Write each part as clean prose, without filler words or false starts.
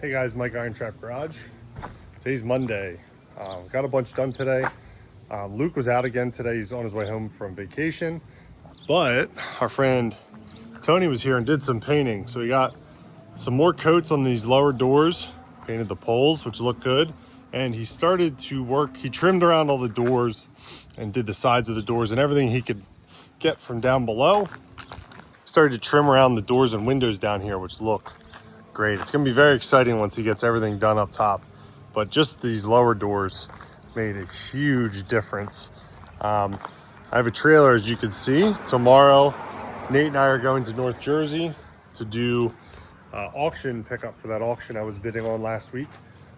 Hey guys, Mike IronTrap Garage. Today's Monday. Got a bunch done today. Luke was out again today. He's on his way home from vacation. But our friend Tony was here and did some painting. So we got some more coats on these lower doors. Painted the poles, which look good. And he started to work. He trimmed around all the doors and did the sides of the doors and everything he could get from down below. Started to trim around the doors and windows down here, which look great. It's gonna be very exciting once he gets everything done up top. But just these lower doors made a huge difference. I have a trailer, as you can see. Tomorrow, Nate and I are going to North Jersey to do auction pickup for that auction I was bidding on last week.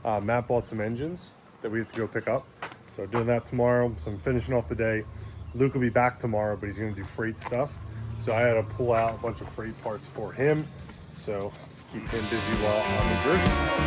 Matt bought some engines that we have to go pick up. So doing that tomorrow. So I'm finishing off the day. Luke will be back tomorrow, but he's gonna do freight stuff. So I had to pull out a bunch of freight parts for him. So keep him busy while I'm in Jersey.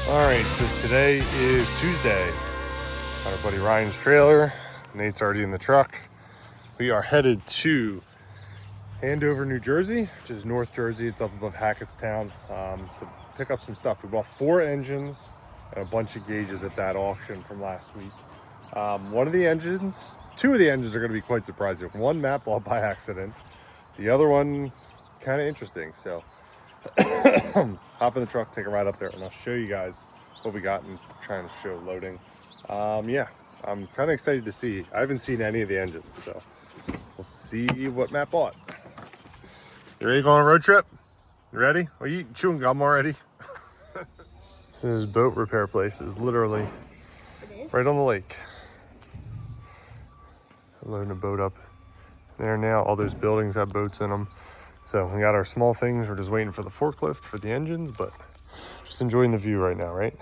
All right, so today is Tuesday. Got our buddy Ryan's trailer. Nate's already in the truck. We are headed to Andover, New Jersey, which is North Jersey. It's up above Hackettstown, to pick up some stuff. We bought 4 engines and a bunch of gauges at that auction from last week. One of the engines, 2 of the engines are going to be quite surprising. One Matt bought by accident. The other one, kind of interesting. So hop in the truck, take a ride up there, and I'll show you guys what we got and trying to show loading. Yeah, I'm kind of excited to see. I haven't seen any of the engines, so we'll see what Matt bought. You ready to go on a road trip? You ready? Are you chewing gum already? So this boat repair place is literally right on the lake. Loading a boat up there now. All those buildings have boats in them. So we got our small things. We're just waiting for the forklift for the engines, but just enjoying the view right now, right?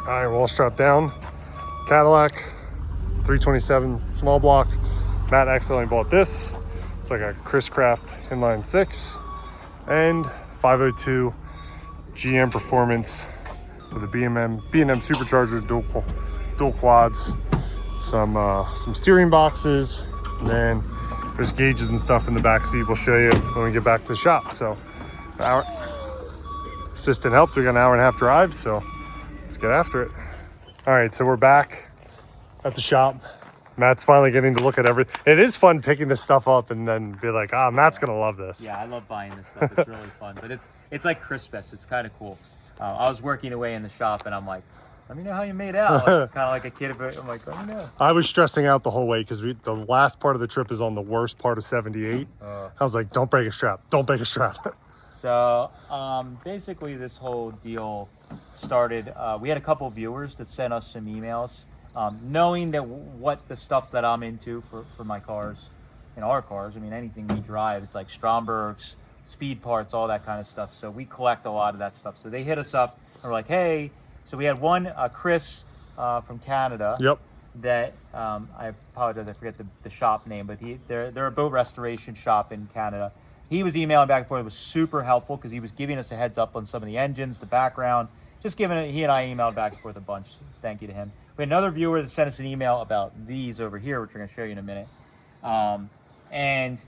All right, we're all strapped down. Cadillac, 327 small block. Matt accidentally bought this. It's like a Chris Craft inline 6 and 502 GM Performance with a B&M supercharger, dual quads, some steering boxes, and then there's gauges and stuff in the back seat. We'll show you when we get back to the shop. So, our assistant helped. We got an hour and a half drive, so let's get after it. All right, so we're back at the shop. Matt's finally getting to look at everything. It is fun picking this stuff up and then be like, Matt's gonna love this. Yeah, I love buying this stuff. It's really fun, but it's like Christmas. It's kind of cool. I was working away in the shop, and I'm like, let me know how you made out. Like, kind of like a kid. I'm like, let me know. I was stressing out the whole way because the last part of the trip is on the worst part of 78. I was like, don't break a strap. Don't break a strap. So basically, this whole deal started. We had a couple of viewers that sent us some emails. Knowing that what the stuff that I'm into for my cars, and our cars, I mean, anything we drive, it's like Strombergs, speed parts, all that kind of stuff. So we collect a lot of that stuff. So they hit us up and we're like, hey, so we had one, Chris from Canada. Yep. That, I apologize, I forget the shop name, but they're a boat restoration shop in Canada. He was emailing back and forth. It was super helpful because he was giving us a heads up on some of the engines, the background, just giving it. He and I emailed back and forth a bunch. So thank you to him. We had another viewer that sent us an email about these over here, which we're going to show you in a minute. And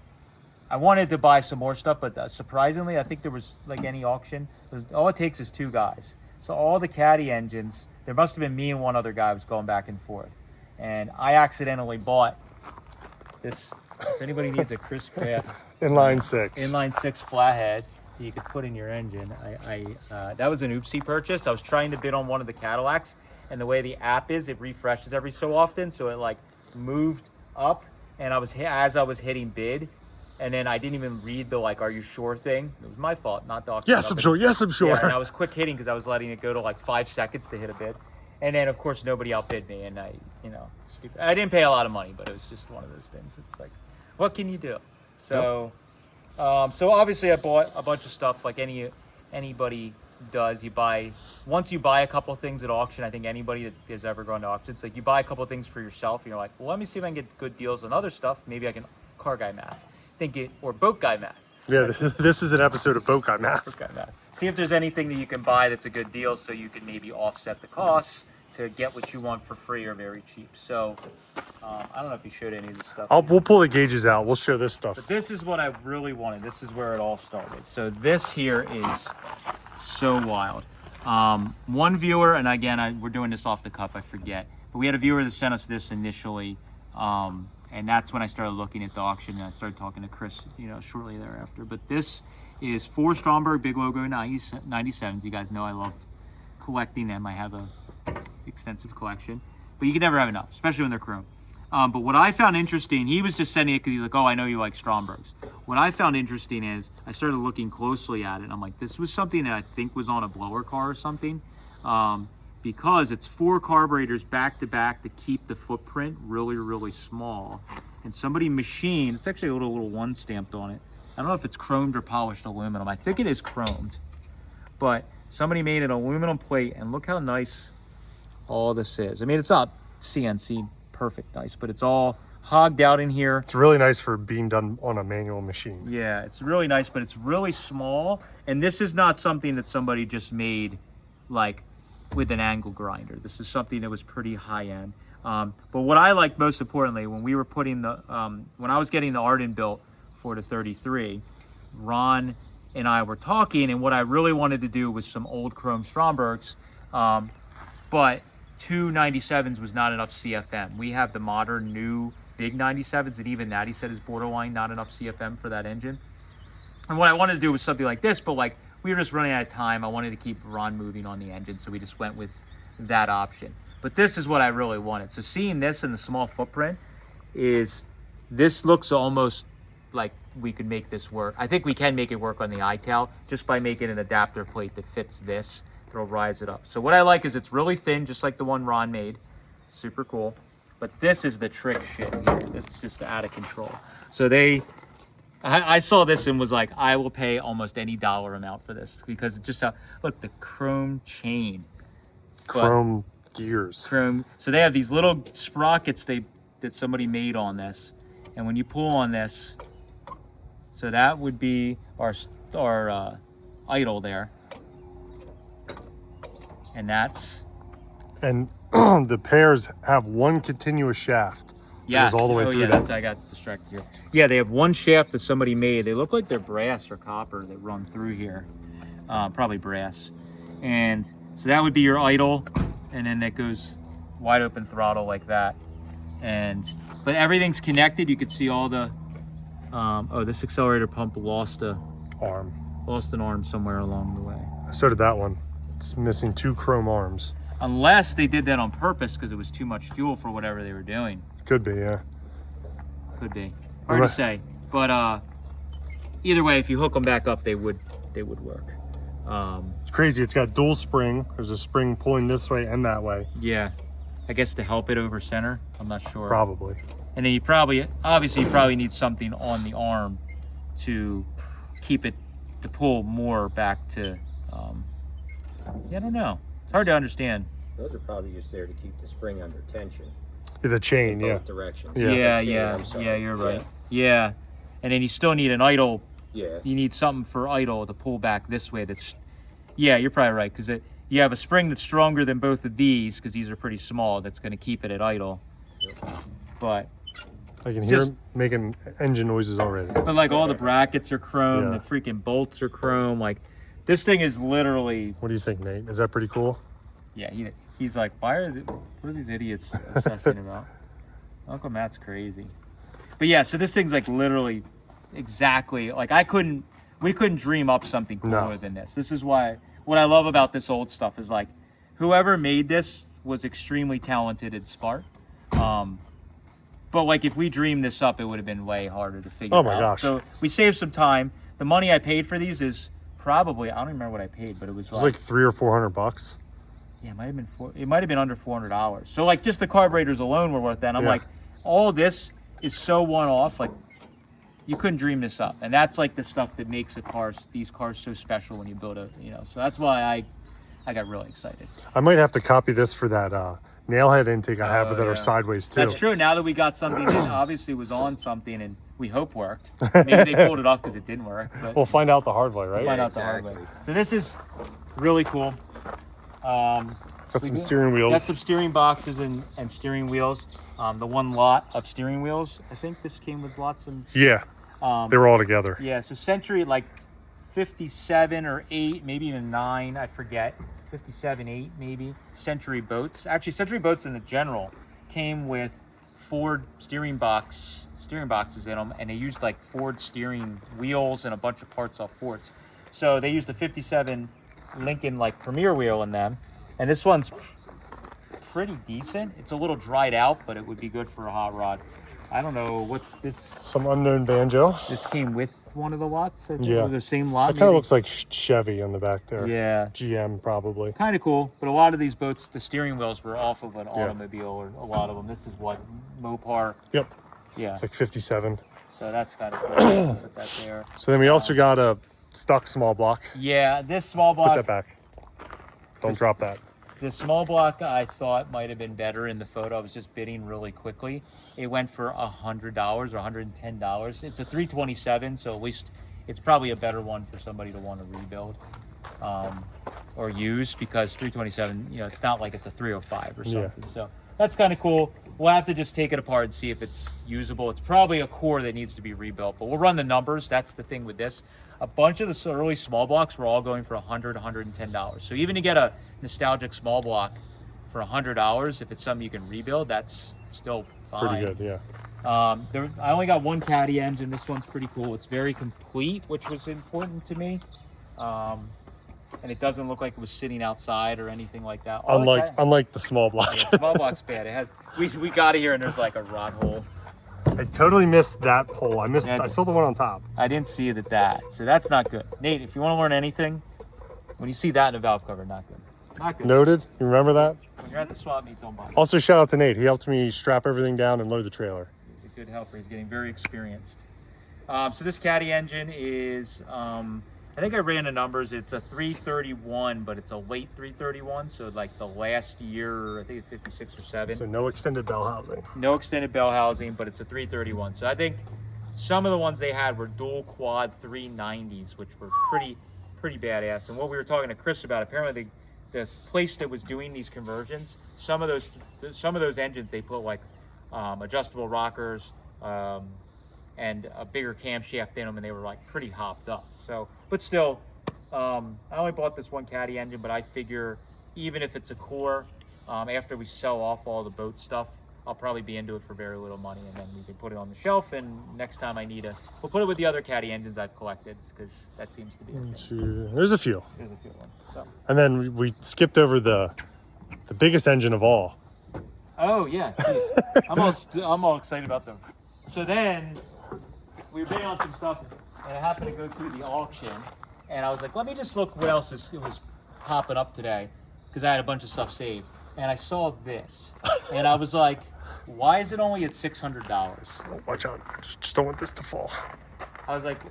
I wanted to buy some more stuff, but surprisingly, I think there was like any auction. All it takes is 2 guys. So all the Caddy engines, there must have been me and one other guy was going back and forth. And I accidentally bought this. If anybody needs a Chris Craft Inline 6. Inline 6 flathead that you could put in your engine. That was an oopsie purchase. I was trying to bid on one of the Cadillacs. And the way the app is, it refreshes every so often, so it like moved up, and as I was hitting bid, and then I didn't even read the like, are you sure thing. It was my fault, not the auction. Yes, I'm sure. Yes, I'm sure. Yeah, and I was quick hitting because I was letting it go to like 5 seconds to hit a bid, and then of course nobody outbid me, and stupid. I didn't pay a lot of money, but it was just one of those things. It's like, what can you do? So, so obviously I bought a bunch of stuff like anybody does. Once you buy a couple of things at auction, I think anybody that has ever gone to auction, it's like you buy a couple of things for yourself and you're like, well, let me see if I can get good deals on other stuff. Maybe I can car guy math, or boat guy math. Yeah, this is an episode of Boat Guy Math. Boat guy math. See if there's anything that you can buy that's a good deal, so you can maybe offset the costs to get what you want for free or very cheap. So I don't know if you showed any of this stuff. We'll pull the gauges out. We'll show this stuff. But this is what I really wanted. This is where it all started. So this here is so wild. One viewer, and again, we're doing this off the cuff, I forget, but we had a viewer that sent us this initially, and that's when I started looking at the auction, and I started talking to Chris, shortly thereafter. But this is 4 Stromberg Big Logo 97s. You guys know I love collecting them. I have a extensive collection, but you can never have enough, especially when they're chrome. But what I found interesting, he was just sending it because he's like, oh, I know you like Strombergs. What I found interesting is I started looking closely at it, and I'm like, this was something that I think was on a blower car or something, because it's 4 carburetors back to back to keep the footprint really, really small. And somebody machined, it's actually a little 1 stamped on it. I don't know if it's chromed or polished aluminum. I think it is chromed, but somebody made an aluminum plate, and look how nice all this is. I mean, it's not CNC perfect nice, but it's all hogged out in here. It's really nice for being done on a manual machine. Yeah, it's really nice, but it's really small. And this is not something that somebody just made like with an angle grinder. This is something that was pretty high end. But what I like most importantly, when we were putting when I was getting the Arden built for the 33, Ron and I were talking, and what I really wanted to do was some old chrome Strombergs, but 2 97s was not enough CFM. We have the modern new big 97s, and even that he said is borderline not enough CFM for that engine. And what I wanted to do was something like this, but like we were just running out of time. I wanted to keep Ron moving on the engine, so we just went with that option. But this is what I really wanted. So seeing this in the small footprint this looks almost like we could make this work. I think we can make it work on the iTail just by making an adapter plate that fits this. It'll rise it up. So what I like is it's really thin, just like the one Ron made. Super cool. But this is the trick shit here. It's just out of control. So I saw this and was like, I will pay almost any dollar amount for this, because it's just look, the chrome chain. chrome gears. Chrome. So they have these little sprockets that somebody made on this, and when you pull on this, so that would be our idle there, and that's. And the pairs have one continuous shaft. Yeah, goes all the way through that. I got distracted here. Yeah, they have one shaft that somebody made. They look like they're brass or copper that run through here. Probably brass. And so that would be your idle, and then that goes wide open throttle like that. But everything's connected. You could see all the. This accelerator pump lost an arm somewhere along the way. So did that one. It's missing 2 chrome arms. Unless they did that on purpose because it was too much fuel for whatever they were doing. Could be, yeah. Could be. Hard to say. But either way, if you hook them back up, they would work. It's crazy. It's got dual spring. There's a spring pulling this way and that way. Yeah. I guess to help it over center. I'm not sure. Probably. And then you probably need something on the arm to keep it, to pull more back to, I don't know. It's hard to understand. Those are probably just there to keep the spring under tension. The chain, in yeah. both directions. Yeah, you're right. Yeah. And then you still need an idle. Yeah. You need something for idle to pull back this way. You're probably right, because you have a spring that's stronger than both of these, because these are pretty small, that's going to keep it at idle. Yep. But I can hear it making engine noises already. But like all the brackets are chrome, Yeah. the freaking bolts are chrome. Like this thing is literally. What do you think, Nate? Is that pretty cool? Yeah, he's like, what are these idiots obsessing about? Uncle Matt's crazy. But yeah, so this thing's like literally exactly like we couldn't dream up something cooler than this. This is why what I love about this old stuff is like whoever made this was extremely talented and smart. But like if we dreamed this up, it would have been way harder to figure out. Oh my gosh. So we saved some time. The money I paid for these is probably, I don't remember what I paid, but it was like $300 or $400. Yeah, it might have been under $400. So like just the carburetors alone were worth that. And I'm like, all this is so one-off. Like you couldn't dream this up, and that's like the stuff that makes these cars so special when you build So that's why I got really excited. I might have to copy this for that nailhead intake I have that are sideways too. That's true. Now that we got something that obviously was on something and we hope worked. Maybe they pulled it off because it didn't work. But we'll find out the hard way, right? We'll find out the hard way. So this is really cool. Got some steering wheels. Got some steering boxes and steering wheels. The one lot of steering wheels. I think this came with lots of. Yeah. They were all together. Yeah. So Century like 57 or 8, maybe even 9. I forget. 57, 8 maybe. Century boats. Actually, Century boats in the general came with Ford steering boxes in them, and they used like Ford steering wheels and a bunch of parts off Fords. So they used the 57 Lincoln like Premier wheel in them, and this one's pretty decent. It's a little dried out, but it would be good for a hot rod. I don't know what this. Some unknown banjo. This came with one of the lots. I think, Yeah. or the same lot. It kind of looks like Chevy on the back there. Yeah. GM probably. Kind of cool, but a lot of these boats, the steering wheels were off of an automobile, or a lot of them. This is what Mopar. Yep. Yeah. It's like 57. So that's kind of cool. Put that there. So then we also got a stock small block. Yeah, this small block. Put that back. Don't drop that. The small block I thought might have been better in the photo. I was just bidding really quickly. It went for $100 or $110. It's a 327, so at least it's probably a better one for somebody to want to rebuild or use, because 327, it's not like it's a 305 or something. Yeah. So that's kind of cool. We'll have to just take it apart and see if it's usable. It's probably a core that needs to be rebuilt, but we'll run the numbers. That's the thing with this. A bunch of the early small blocks were all going for $100, $110. So even to get a nostalgic small block for $100, if it's something you can rebuild, that's still fine. Pretty good, yeah. I only got one caddy engine. This one's pretty cool. It's very complete, which was important to me. And it doesn't look like it was sitting outside or anything like that. Unlike the small block. Yeah, small block's bad. It has. We got it here and there's like a rod hole. I totally missed that hole. I saw the one on top. I didn't see that. So that's not good. Nate, if you want to learn anything, when you see that in a valve cover, not good. Not good. Noted. You remember that? When you're at the swap meet, don't buy it. Also, shout out to Nate. He helped me strap everything down and load the trailer. He's a good helper. He's getting very experienced. So this caddy engine is I think I ran the numbers. It's a 331, but it's a late 331. So like the last year, I think it's 56 or 7. So no extended bell housing. No extended bell housing, but it's a 331. So I think some of the ones they had were dual quad 390s, which were pretty badass. And what we were talking to Chris about, apparently the place that was doing these conversions, some of those engines, they put like adjustable rockers, and a bigger camshaft in them, and they were like pretty hopped up. So, but still, I only bought this one caddy engine, but I figure even if it's a core, after we sell off all the boat stuff, I'll probably be into it for very little money, and then we can put it on the shelf, and next time I need we'll put it with the other caddy engines I've collected, because that seems to be a thing. There's a few. There's a few of them. So. And then we skipped over the biggest engine of all. Oh yeah, I'm all excited about them. So then we were bidding on some stuff, and I happened to go through the auction, and I was like, let me just look what else was popping up today, because I had a bunch of stuff saved, and I saw this, and I was like, why is it only at $600? Oh, watch out! Just don't want this to fall. I was like,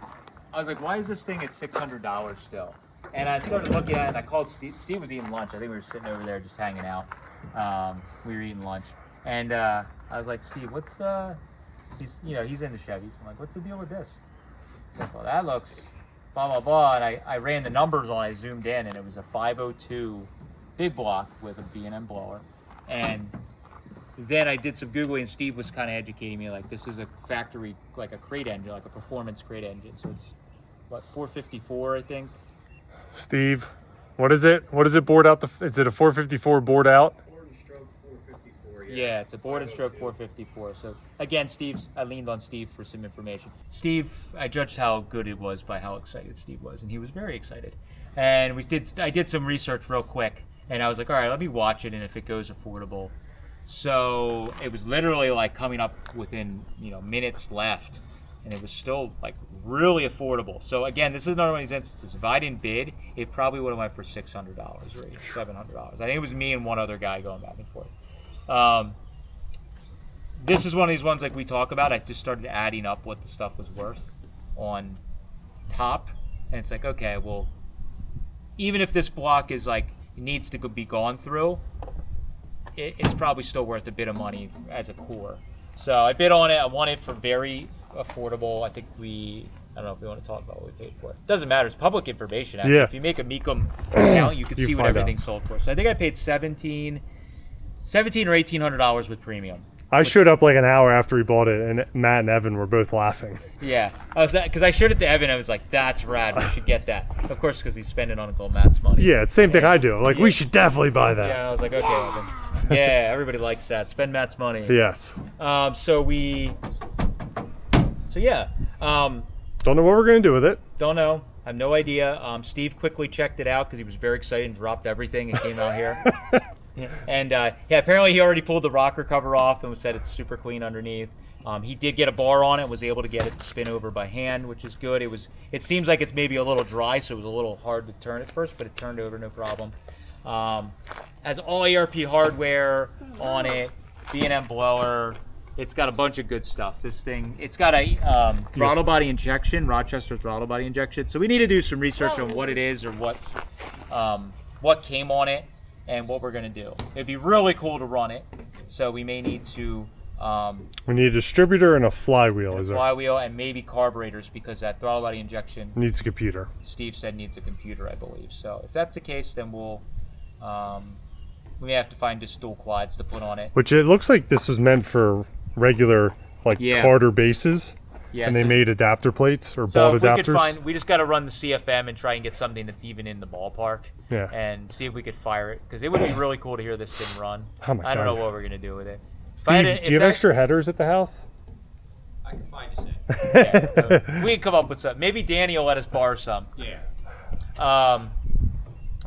why is this thing at $600 still? And I started looking at it, and I called Steve. Steve was eating lunch. I think we were sitting over there just hanging out. We were eating lunch, and I was like, Steve, what's he's into Chevys. I'm like, what's the deal with this? He's like, well, that looks blah blah blah. And I ran the numbers on. I zoomed in, and it was a 502 big block with a B&M blower. And then I did some Googling, and Steve was kind of educating me, like, this is a factory, like a crate engine, like a performance crate engine. So it's what, 454, I think. Steve, what is it? What is it bored out? Is it a 454 bored out? Board and stroke 454. Yeah, it's a board and stroke 454. So again, I leaned on Steve for some information. Steve, I judged how good it was by how excited Steve was, and he was very excited. And I did some research real quick, and I was like, all right, let me watch it, and if it goes affordable. So it was literally like coming up within minutes left, and it was still like really affordable. So again, this is another one of these instances. If I didn't bid, it probably would have went for $600 or $700. I think it was me and one other guy going back and forth. This is one of these ones like we talk about. I just started adding up what the stuff was worth on top, and it's like, okay, well, even if this block is like needs to be gone through, it's probably still worth a bit of money as a core. So I bid on it. I want it for very affordable. I think I don't know if we want to talk about what we paid for it. Doesn't matter. It's public information. Actually. Yeah. If you make a Mecum account, you can see what everything sold for. So I think I paid $1,700 or $1,800 with premium. I showed up like an hour after we bought it, and Matt and Evan were both laughing. Yeah, because I showed it to Evan. I was like, "That's rad. We should get that." Of course, because he's spending on Uncle Matt's money. Yeah, it's the same thing I do. Like, we should definitely buy that. Yeah, and I was like, "Okay, Evan." Yeah, everybody likes that. Spend Matt's money. Yes. So yeah. Don't know what we're gonna do with it. Don't know. I have no idea. Steve quickly checked it out because he was very excited and dropped everything and came out here. Yeah. And apparently he already pulled the rocker cover off and said it's super clean underneath. He did get a bar on it, was able to get it to spin over by hand, which is good. It seems like it's maybe a little dry, so it was a little hard to turn at first, but it turned over no problem. Has all ERP hardware on it, B&M blower. It's got a bunch of good stuff. This thing, it's got a throttle body injection, Rochester throttle body injection. So we need to do some research on what it is or what came on it and what we're gonna do. It'd be really cool to run it. So we may need to. We need a distributor and a flywheel. Flywheel and maybe carburetors, because that throttle body injection needs a computer. Steve said needs a computer, I believe. So if that's the case, then we may have to find just dual quads to put on it. Which it looks like this was meant for regular Carter bases. Yeah, and they made adapter plates or bolt adapters. We just got to run the CFM and try and get something that's even in the ballpark. Yeah. And see if we could fire it, because it would be really cool to hear this thing run. Oh my God. I don't know what we're gonna do with it. Steve, do you have extra headers at the house? I can find a set. Yeah, we can come up with some. Maybe Danny will let us borrow some. Yeah.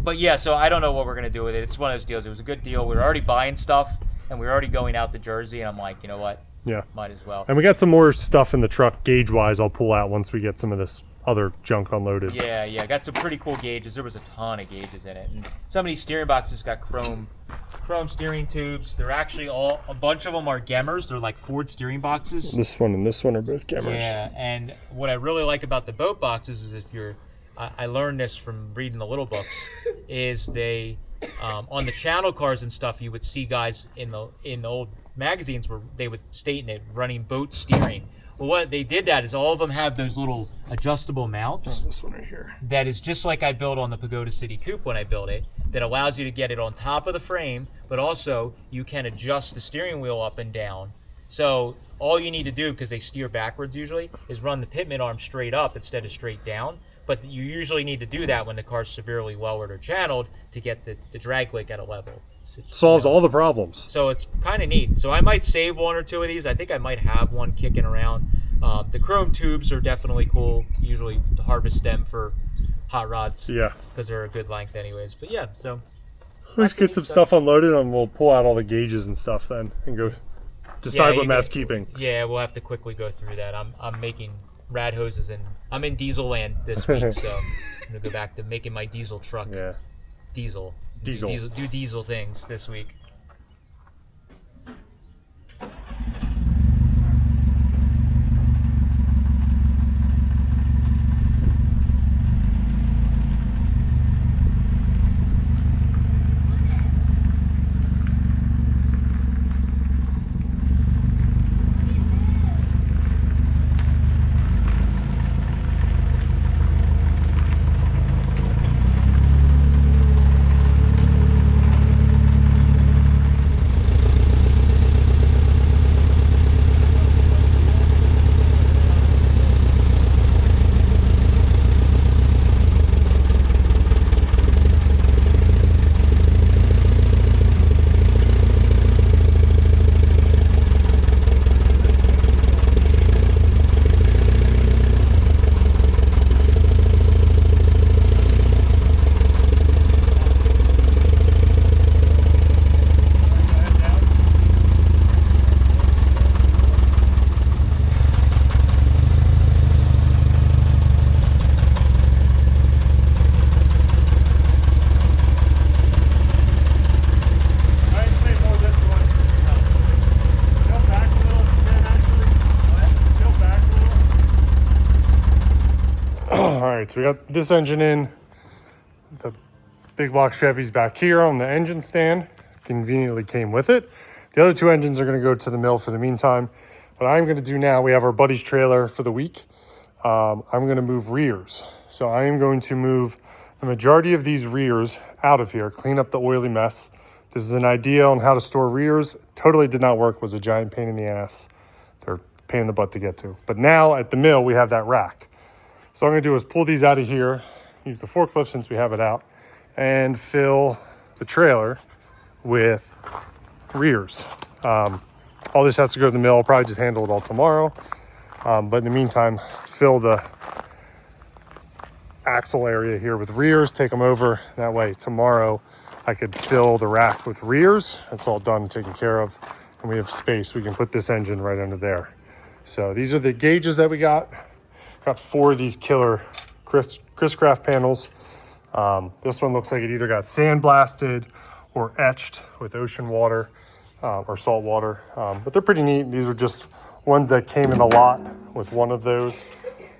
But yeah, so I don't know what we're gonna do with it. It's one of those deals. It was a good deal. We were already buying stuff, and we were already going out to Jersey, and I'm like, you know what? Yeah. Might as well. And we got some more stuff in the truck gauge-wise. I'll pull out once we get some of this other junk unloaded. Yeah, I got some pretty cool gauges. There was a ton of gauges in it, and some of these steering boxes got chrome steering tubes. They're actually a bunch of them are Gemmers. They're like Ford steering boxes. This one and this one are both Gemmers. Yeah, and what I really like about the boat boxes is if I learned this from reading the little books, is they on the channel cars and stuff, you would see guys in the old magazines where they would state in it running boat steering. Well, what they did that is all of them have those little adjustable mounts. This one right here. That is just like I built on the Pagoda City Coupe when I built it. That allows you to get it on top of the frame, but also you can adjust the steering wheel up and down. So all you need to do, because they steer backwards usually, is run the pitman arm straight up instead of straight down. But you usually need to do that when the car's severely lowered or channeled to get the drag wake at a level. So, Solves all the problems. So it's kind of neat. So I might save one or two of these. I think I might have one kicking around. The chrome tubes are definitely cool. Usually to harvest them for hot rods. Yeah. Because they're a good length anyways. But yeah, so. Let's get some stuff unloaded and we'll pull out all the gauges and stuff then and go decide what Matt's keeping. Yeah, we'll have to quickly go through that. I'm making rad hoses and I'm in diesel land this week, so I'm gonna go back to making my diesel truck. Yeah. Diesel. Do diesel things this week. Alright, so we got this engine in. The big block Chevy's back here on the engine stand. Conveniently came with it. The other two engines are going to go to the mill for the meantime. What I'm going to do now, we have our buddy's trailer for the week. I'm going to move rears. So I am going to move the majority of these rears out of here, clean up the oily mess. This is an idea on how to store rears. Totally did not work, was a giant pain in the ass. They're a pain in the butt to get to. But now at the mill, we have that rack. So what I'm gonna do is pull these out of here, use the forklift since we have it out, and fill the trailer with rears. All this has to go to the mill. I'll probably just handle it all tomorrow. But in the meantime, fill the axle area here with rears, take them over. That way tomorrow I could fill the rack with rears. It's all done, taken care of. And we have space. We can put this engine right under there. So these are the gauges that we got. Got 4 of these killer Chris Craft panels. This one looks like it either got sandblasted or etched with ocean water or salt water. But they're pretty neat. These are just ones that came in a lot with one of those.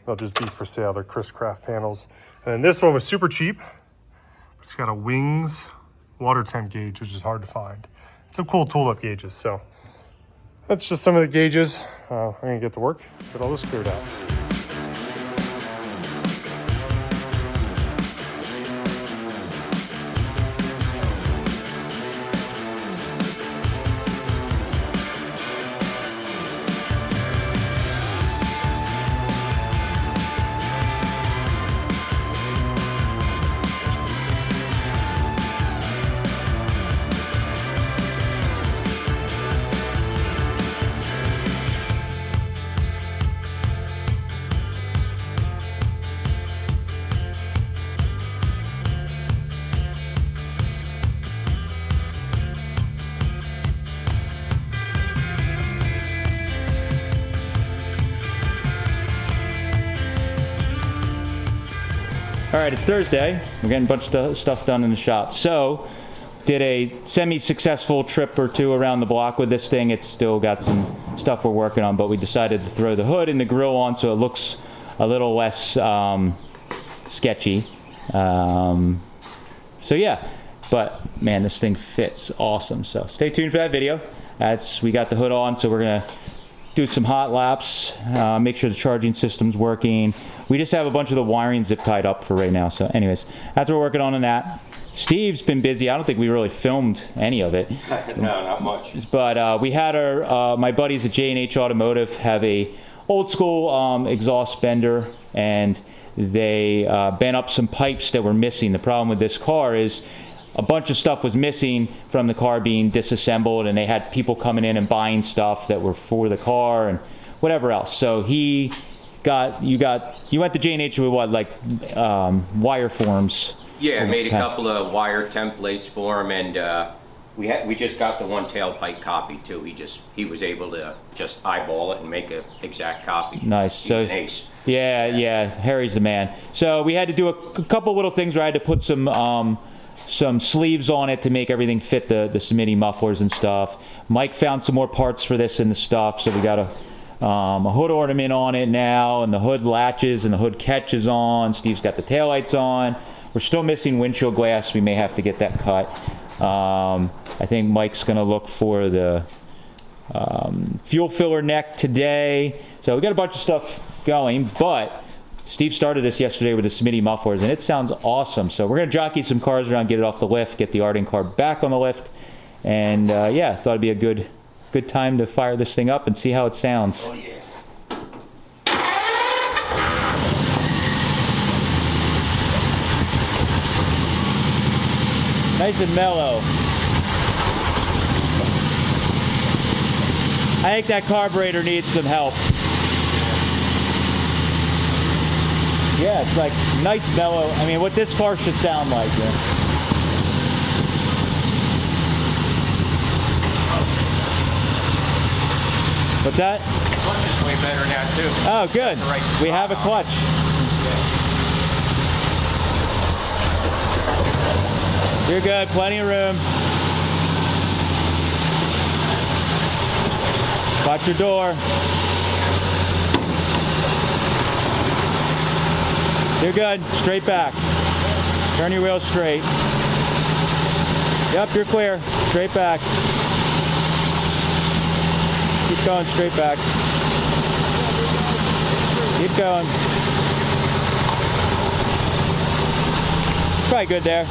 They'll just be for sale. They're Chris Craft panels. And then this one was super cheap. It's got a Wings water temp gauge, which is hard to find. Some cool tool-up gauges. So that's just some of the gauges. I'm gonna get to work, get all this cleared out. All right, it's Thursday. We're getting a bunch of stuff done in the shop. So, did a semi-successful trip or two around the block with this thing. It's still got some stuff we're working on, but we decided to throw the hood and the grill on so it looks a little less sketchy. So yeah, but man, this thing fits awesome. So stay tuned for that video. We got the hood on, so we're gonna do some hot laps, make sure the charging system's working. We just have a bunch of the wiring zip tied up for right now. So anyways, that's what we're working on in that. Steve's been busy. I don't think we really filmed any of it. No, not much. But we had my buddies at J&H Automotive have a old school exhaust bender, and they bent up some pipes that were missing. The problem with this car is a bunch of stuff was missing from the car being disassembled, and they had people coming in and buying stuff that were for the car and whatever else. So you went to J&H with what, like wire forms? Yeah, I made a couple of wire templates for him, and we just got the one tailpipe copy too. He was able to just eyeball it and make an exact copy. Nice. He's an ace. Yeah, Harry's the man. So we had to do a couple little things where I had to put some sleeves on it to make everything fit the Smitty mufflers and stuff. Mike found some more parts for this and the stuff, so we got a hood ornament on it now, and the hood latches and the hood catches on. Steve's got the taillights on. We're still missing windshield glass. We may have to get that cut. I think Mike's gonna look for the fuel filler neck today. So we got a bunch of stuff going, but Steve started this yesterday with the Smitty mufflers, and it sounds awesome. So we're gonna jockey some cars around, get it off the lift, get the Arden car back on the lift, and yeah, thought it'd be a good time to fire this thing up and see how it sounds. Oh yeah. Nice and mellow. I think that carburetor needs some help. Yeah, it's like nice mellow. I mean, what this car should sound like. Yeah. What's that? The clutch is way better now too. Oh, good. Right. We have a clutch. You're good, plenty of room. Watch your door. You're good, straight back. Turn your wheels straight. Yep, you're clear, straight back. Keep going, straight back. Keep going. Probably good there.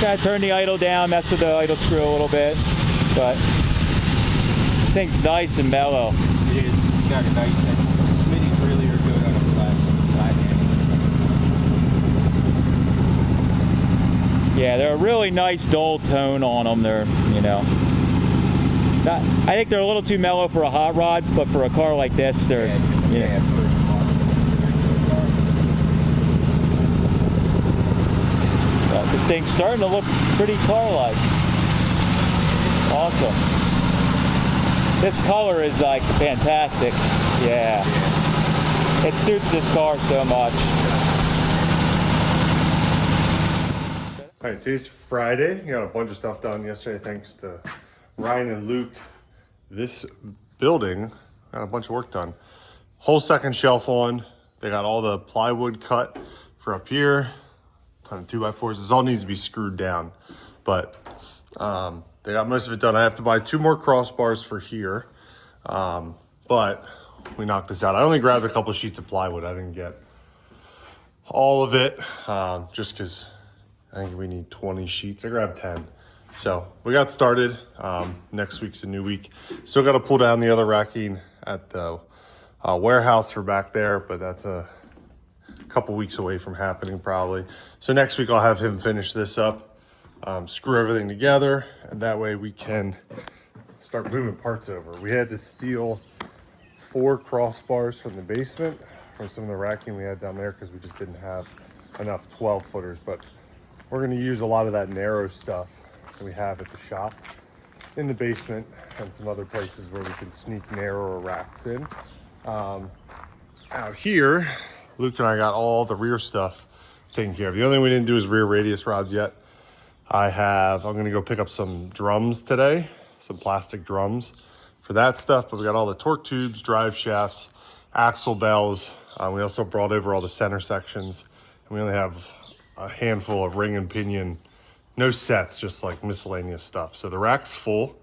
Gotta turn the idle down, mess with the idle screw a little bit, but the thing's nice and mellow. It is. It's got a nice thing. Smitty's really are good on a flat hand. Yeah, they're a really nice dull tone on them. They're, you know, I think they're a little too mellow for a hot rod, but for a car like this, they're, yeah. This thing's starting to look pretty car-like. Awesome. This color is like fantastic. Yeah. It suits this car so much. All right, today's Friday. You got a bunch of stuff done yesterday thanks to Ryan and Luke. This building got a bunch of work done. Whole second shelf on. They got all the plywood cut for up here. Ton of 2x4s. This all needs to be screwed down, but they got most of it done. I have to buy 2 more crossbars for here, but we knocked this out. I only grabbed a couple sheets of plywood. I didn't get all of it, just because I think we need 20 sheets. I grabbed 10. So we got started. Next week's a new week. Still got to pull down the other racking at the warehouse for back there, but that's a couple weeks away from happening probably. So next week I'll have him finish this up, screw everything together, and that way we can start moving parts over. We had to steal 4 crossbars from the basement from some of the racking we had down there because we just didn't have enough 12 footers, but we're going to use a lot of that narrow stuff that we have at the shop in the basement and some other places where we can sneak narrower racks in. Out here, Luke and I got all the rear stuff taken care of. The only thing we didn't do is rear radius rods yet. I'm gonna go pick up some drums today, some plastic drums for that stuff, but we got all the torque tubes, drive shafts, axle bells. We also brought over all the center sections, and we only have a handful of ring and pinion, no sets, just like miscellaneous stuff. So the rack's full.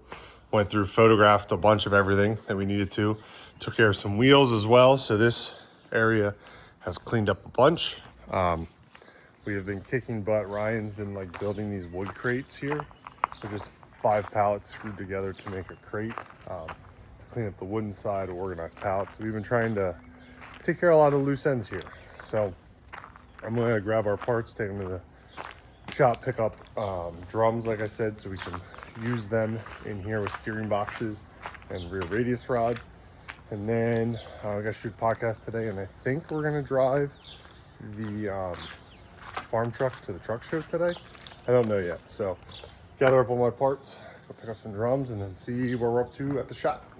Went through, photographed a bunch of everything that we needed to. Took care of some wheels as well. So this area has cleaned up a bunch. We have been kicking butt. Ryan's been like building these wood crates here. They're just 5 pallets screwed together to make a crate. To clean up the wooden side, organize pallets. So we've been trying to take care of a lot of loose ends here. So I'm gonna grab our parts, take them to the shop, pick up drums, like I said, so we can use them in here with steering boxes and rear radius rods. And then I gotta shoot a podcast today, and I think we're gonna drive the farm truck to the truck show today. I don't know yet. So gather up all my parts, go pick up some drums, and then see where we're up to at the shop.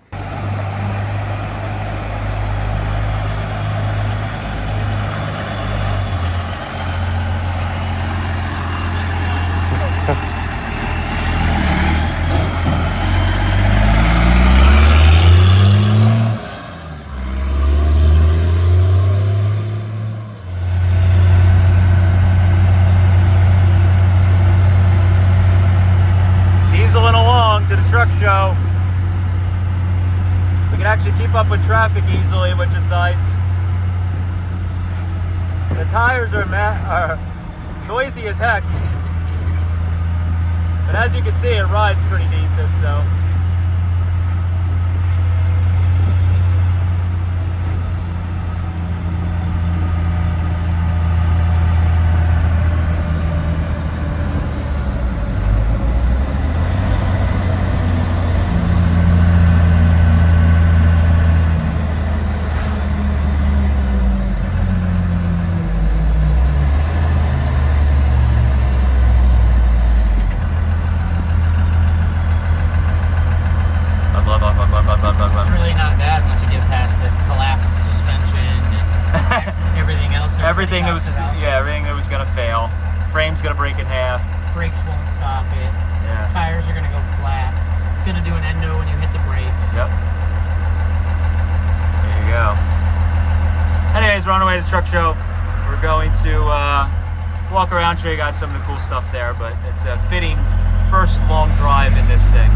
Show. We can actually keep up with traffic easily, which is nice. The tires are noisy as heck, but as you can see, it rides pretty decent. So. It's really not bad once you get past the collapsed suspension and everything else. Everything that was gonna fail. Frame's gonna break in half. Brakes won't stop it. Yeah. Tires are gonna go flat. It's gonna do an endo when you hit the brakes. Yep. There you go. Anyways, we're on our way to the truck show. We're going to walk around, show you guys some of the cool stuff there, but it's a fitting first long drive in this thing.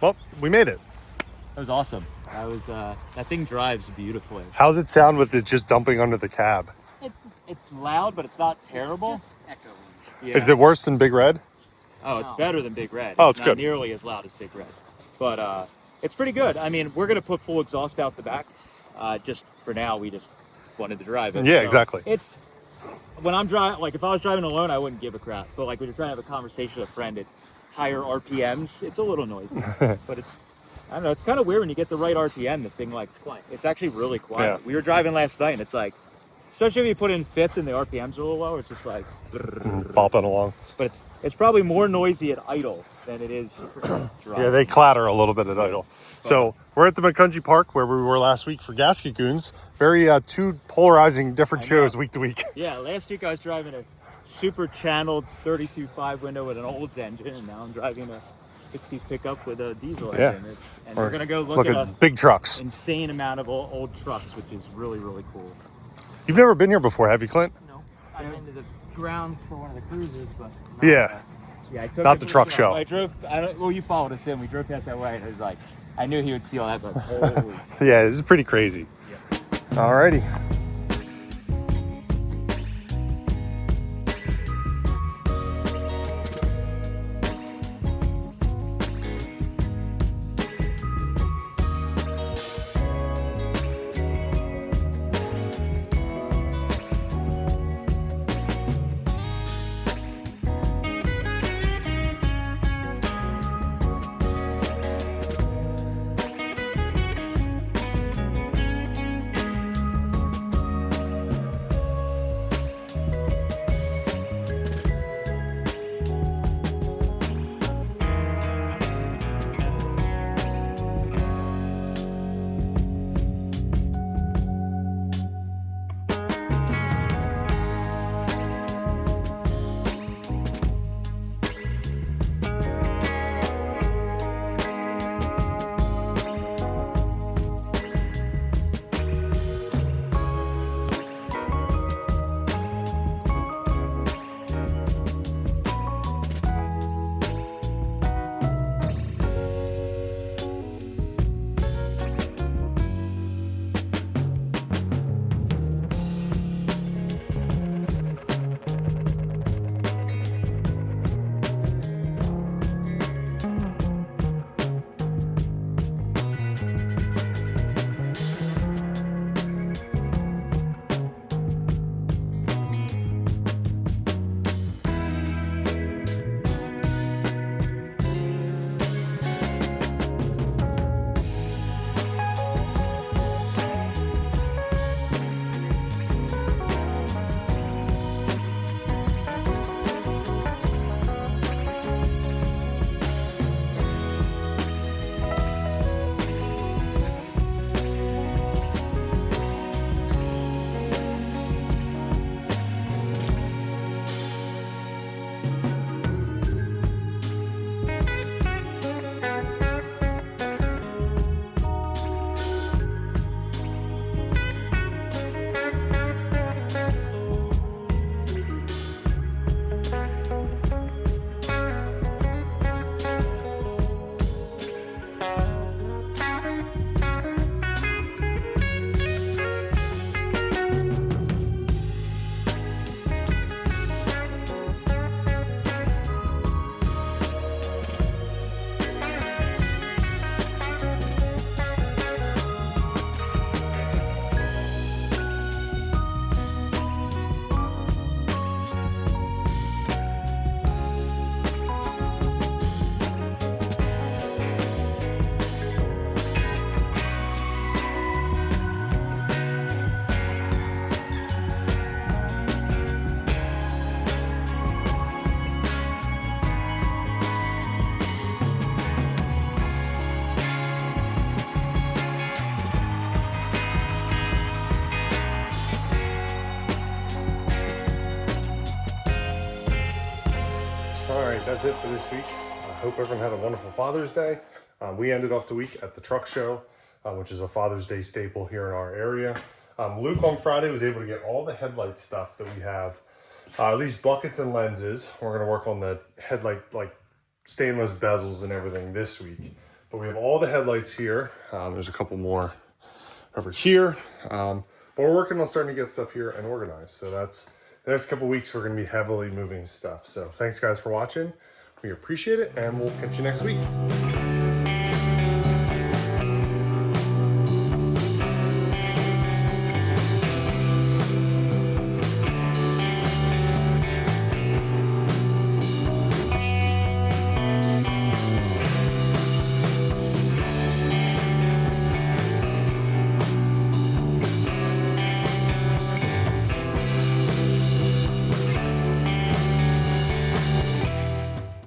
Well, we made it. That was awesome. That thing drives beautifully. How's it sound with it just dumping under the cab? It's loud, but it's not terrible. It's just echoing. Yeah. Is it worse than Big Red? Oh, it's better than Big Red. Oh, it's not good. nearly as loud as Big Red, but it's pretty good. I mean, we're gonna put full exhaust out the back. Just for now, we just wanted to drive it. Yeah, So exactly. It's when I'm driving. Like if I was driving alone, I wouldn't give a crap. But like when you're trying to have a conversation with a friend at higher RPMs, it's a little noisy. But I don't know. It's kind of weird when you get the right RPM. The thing like quiet. it's actually really quiet. Yeah. We were driving last night, and it's like, especially if you put in fifths and the RPMs are a little low, it's just like. Bopping along. But it's probably more noisy at idle than it is driving. Yeah, they clatter a little bit at idle. So we're at the Macungie Park where we were last week for Gasket Goons. Very two polarizing different shows week to week. Yeah, last week I was driving a super channeled 32.5 window with an old engine, and now I'm driving a 60 pickup with a diesel engine. And we're gonna go look at a big trucks. insane amount of old trucks, which is really, really cool. You've never been here before, have you, Clint? No, I've been to the grounds for one of the cruises, but not Yeah. Yeah, I took Not it the to truck show. I drove. Well, you followed us in. We drove past that way, and it was like I knew he would see all that, but holy. Yeah, this is pretty crazy. Yeah. Alrighty. All right, that's it for this week. I hope everyone had a wonderful Father's Day. We ended off the week at the truck show, which is a Father's Day staple here in our area. Luke on Friday was able to get all the headlight stuff that we have, at least buckets and lenses. We're going to work on the headlight, like stainless bezels and everything this week. But we have all the headlights here. There's a couple more over here. But we're working on starting to get stuff here and organized. So that's the next couple weeks. We're going to be heavily moving stuff. So thanks guys for watching. We appreciate it, and we'll catch you next week.